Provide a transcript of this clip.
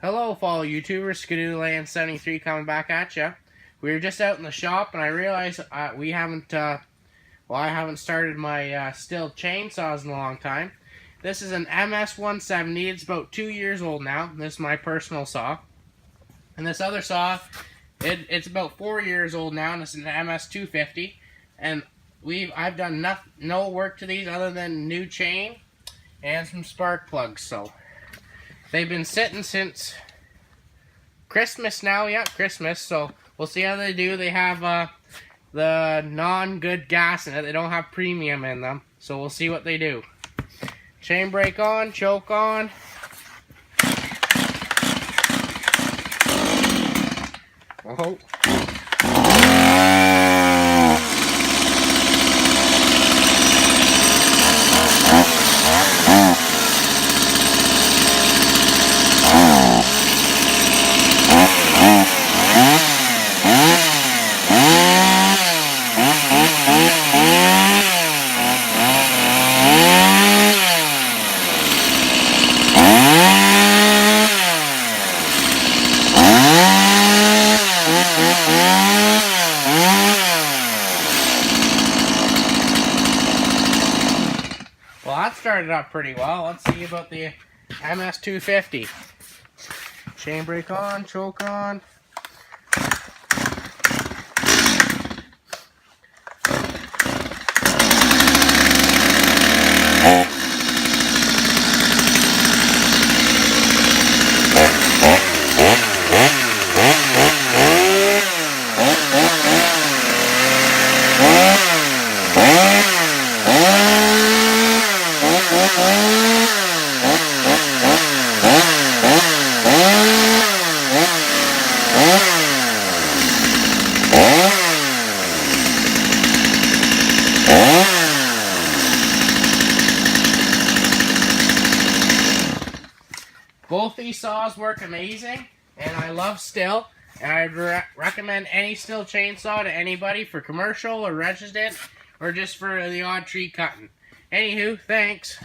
Hello, fellow YouTubers. Skidooland73 coming back at ya. We were just out in the shop, and I realized I haven't started my stihl chainsaws in a long time. This is an MS-170. It's about 2 years old now. This is my personal saw. And this other saw, it's about 4 years old now, and it's an MS-250. And I've done no work to these other than new chain and some spark plugs. So they've been sitting since Christmas now. Yeah, Christmas. So we'll see how they do. They have the non-good gas in it. They don't have premium in them. So we'll see what they do. Chain brake on, choke on. Oh. Well, that started up pretty well. Let's see about the MS-250. Chain brake on, choke on. Both these saws work amazing, and I love stihl, and I'd recommend any stihl chainsaw to anybody for commercial or resident, or just for the odd tree cutting. Anywho, thanks.